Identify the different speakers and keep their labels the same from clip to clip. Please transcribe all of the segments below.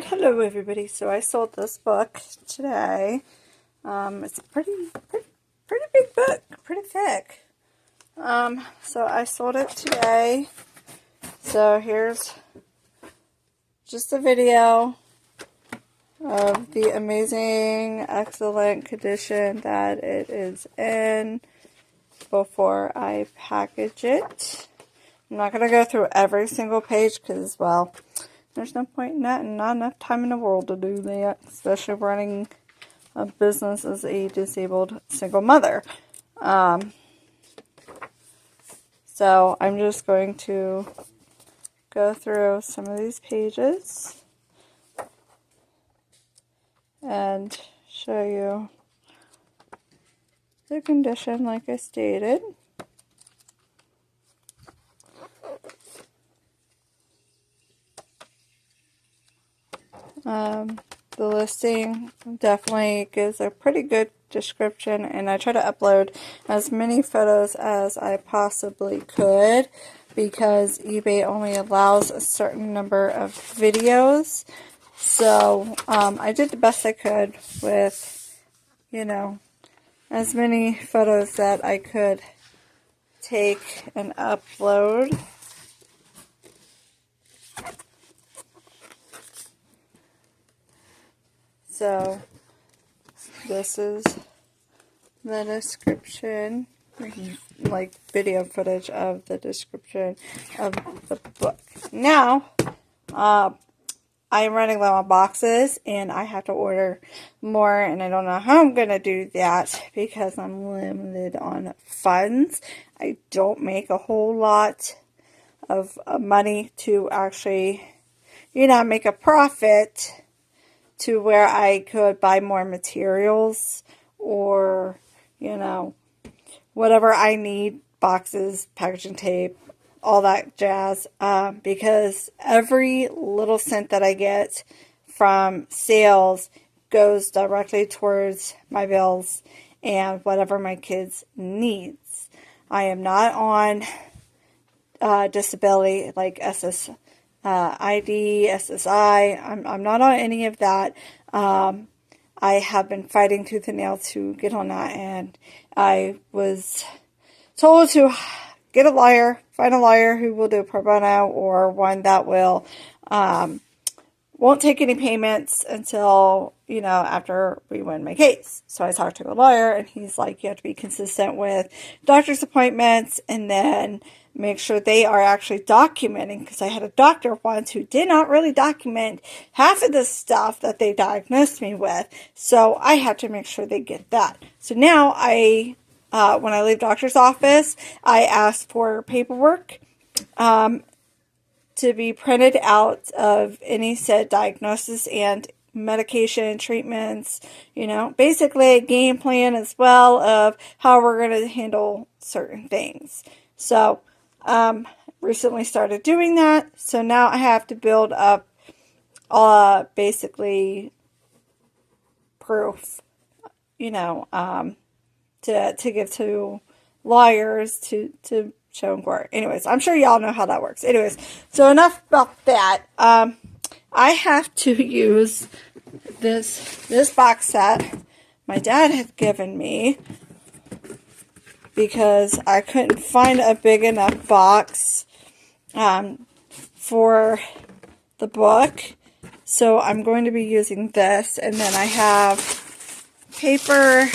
Speaker 1: Alright, hello everybody. So I sold this book today. It's a pretty big book, pretty thick. So I sold it today. So here's just a video of the amazing, excellent condition that it is in before I package it. I'm not going to go through every single page because, well, there's no point in that and not enough time in the world to do that, especially running a business as a disabled single mother. So I'm just going to go through some of these pages and show you the condition like I stated. The listing definitely gives a pretty good description, and I try to upload as many photos as I possibly could because eBay only allows a certain number of videos. So I did the best I could with, as many photos that I could take and upload. So this is the description, like video footage of the description of the book. Now, I'm running low on boxes and I have to order more, and I don't know how I'm going to do that because I'm limited on funds. I don't make a whole lot of money to actually, make a profit to where I could buy more materials or, whatever I need, boxes, packaging tape, all that jazz, because every little cent that I get from sales goes directly towards my bills and whatever my kids needs. I am not on disability like ID, SSI. I'm not on any of that. I have been fighting tooth and nail to get on that, and I was told to get a lawyer, find a lawyer who will do pro bono or one that will won't take any payments until, after we win my case. So I talked to a lawyer, and he's like, you have to be consistent with doctor's appointments and then make sure they are actually documenting, because I had a doctor once who did not really document half of the stuff that they diagnosed me with. So I have to make sure they get that. So now when I leave doctor's office, I ask for paperwork to be printed out of any said diagnosis and medication, treatments, basically a game plan as well of how we're going to handle certain things. So, recently started doing that. So now I have to build up, basically proof, to give to lawyers to show in court. Anyways, I'm sure y'all know how that works. Anyways, so enough about that. I have to use this box set my dad had given me because I couldn't find a big enough box for the book. So I'm going to be using this, and then I have paper,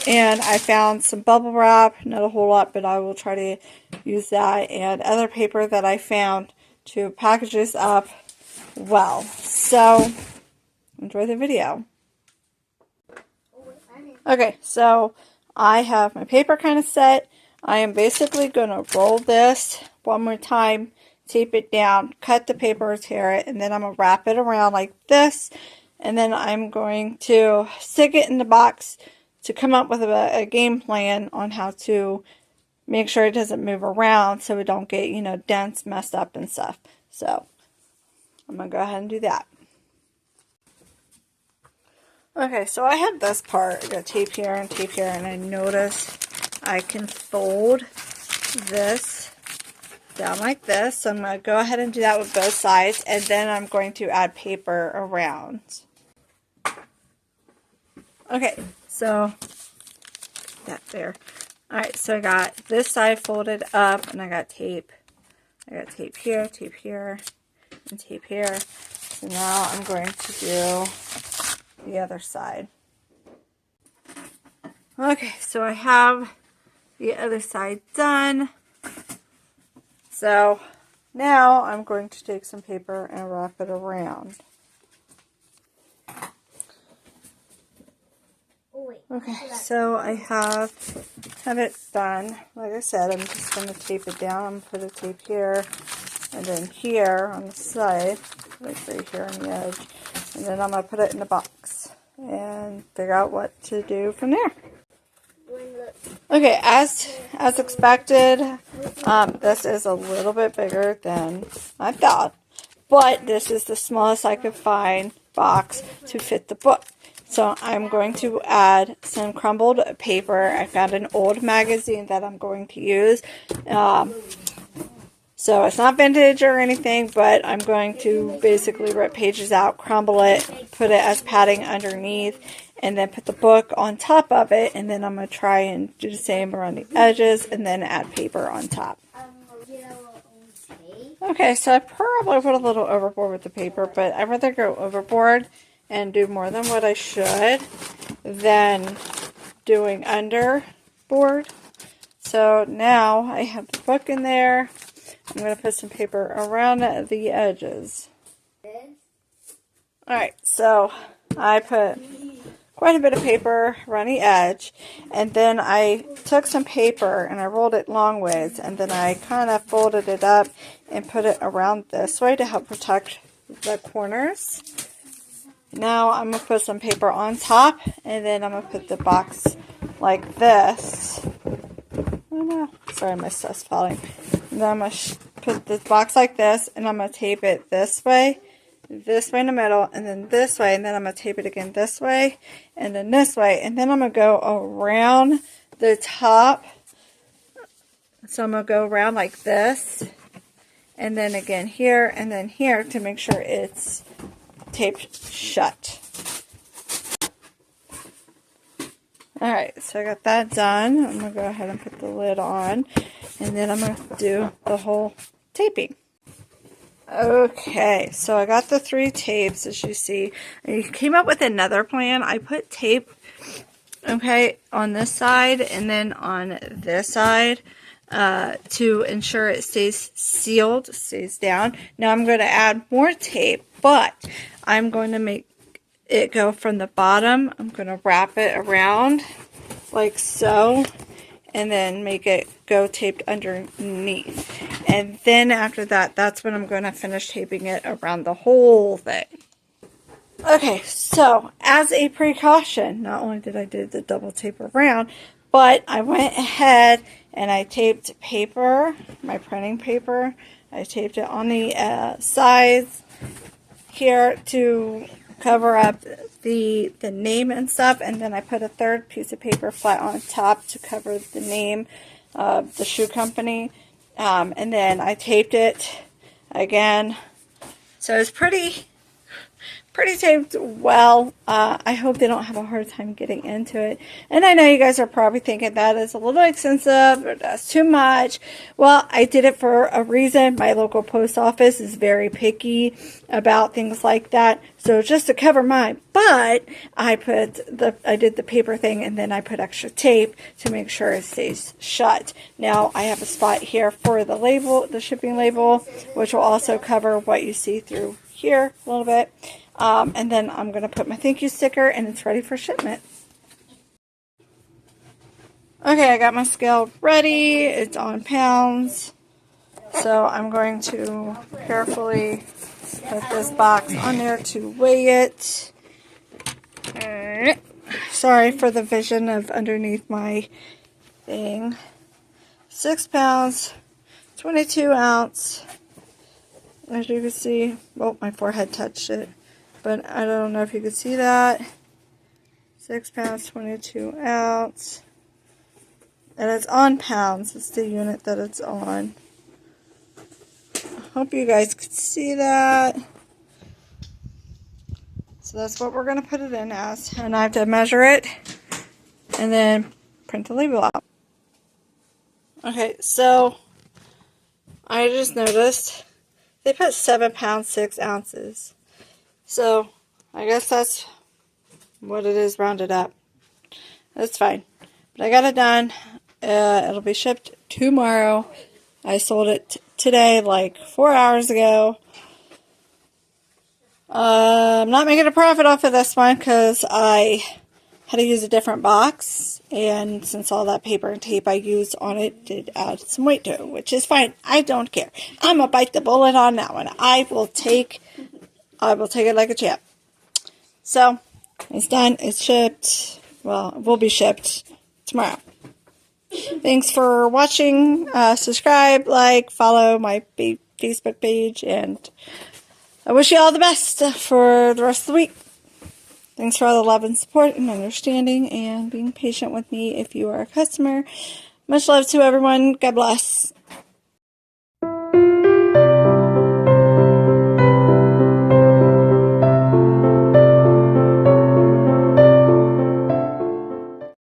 Speaker 1: and I found some bubble wrap, not a whole lot, but I will try to use that, and other paper that I found to package this up well. So, enjoy the video. Okay, so I have my paper kind of set. I am basically going to roll this one more time, tape it down, cut the paper, tear it, and then I'm going to wrap it around like this, and then I'm going to stick it in the box to come up with a game plan on how to make sure it doesn't move around so it don't get, dents, messed up and stuff. So, I'm going to go ahead and do that. Okay, so I have this part. I got tape here, and I notice I can fold this down like this. So I'm going to go ahead and do that with both sides, and then I'm going to add paper around. Okay, so that there. Alright, so I got this side folded up, and I got tape. I got tape here, and tape here. So now I'm going to do the other side. Okay, so I have the other side done. So now I'm going to take some paper and wrap it around. Okay, so I have it done. Like I said, I'm just going to tape it down. I'm going to put a tape here and then here on the side, like right here on the edge. And then I'm going to put it in the box and figure out what to do from there. Okay, as expected, this is a little bit bigger than I thought, but this is the smallest I could find box to fit the book. So I'm going to add some crumbled paper. I found an old magazine that I'm going to use. So it's not vintage or anything, but I'm going to basically rip pages out, crumble it, put it as padding underneath, and then put the book on top of it, and then I'm going to try and do the same around the edges, and then add paper on top. Okay, so I probably went a little overboard with the paper, but I'd rather go overboard and do more than what I should than doing underboard. So now I have the book in there. I'm going to put some paper around the edges. Alright, so I put quite a bit of paper around the edge, and then I took some paper and I rolled it long ways, and then I kind of folded it up and put it around this way to help protect the corners. Now I'm going to put some paper on top, and then I'm going to put the box like this. Oh no, sorry, my stuff's falling. And then I'm going to put this box like this, and I'm going to tape it this way in the middle, and then this way, and then I'm going to tape it again this way, and then this way, and then I'm going to go around the top. So I'm going to go around like this, and then again here, and then here to make sure it's taped shut. Alright, so I got that done. I'm going to go ahead and put the lid on, and then I'm going to do the whole taping. Okay, so I got the 3 tapes, as you see. I came up with another plan. I put tape, okay, on this side and then on this side to ensure it stays sealed, stays down. Now I'm going to add more tape, but I'm going to make it go from the bottom. I'm going to wrap it around like so, and then make it go taped underneath. And then after that, that's when I'm going to finish taping it around the whole thing. Okay, so as a precaution, not only did I do the double tape around, but I went ahead and I taped paper, my printing paper. I taped it on the sides here to cover up the name and stuff, and then I put a third piece of paper flat on top to cover the name of the shoe company, and then I taped it again. So it's pretty taped well. I hope they don't have a hard time getting into it. And I know you guys are probably thinking that is a little expensive or that's too much. Well, I did it for a reason. My local post office is very picky about things like that. So just to cover mine, but I did the paper thing, and then I put extra tape to make sure it stays shut. Now I have a spot here for the label, the shipping label, which will also cover what you see through here a little bit. And then I'm going to put my thank you sticker, and it's ready for shipment. Okay, I got my scale ready. It's on pounds. So I'm going to carefully put this box on there to weigh it. Sorry for the vision of underneath my thing. 6 pounds, 22 ounce. As you can see, well, my forehead touched it, but I don't know if you can see that. 6 pounds, 22 ounce. And it's on pounds. It's the unit that it's on. hope you guys could see that. So that's what we're going to put it in as. And I have to measure it and then print the label out. Okay, so I just noticed they put 7 pounds 6 ounces. So I guess that's what it is rounded up. That's fine. But I got it done. It'll be shipped tomorrow. I sold it today, like 4 hours ago. I'm not making a profit off of this one because I had to use a different box. And since all that paper and tape I used on it did add some weight to it, which is fine. I don't care. I'm going to bite the bullet on that one. I will take it like a champ. So, it's done. It's shipped. Well, it will be shipped tomorrow. Thanks for watching. Subscribe, like, follow my Facebook page, and I wish you all the best for the rest of the week. Thanks for all the love and support and understanding and being patient with me if you are a customer. Much love to everyone. God bless.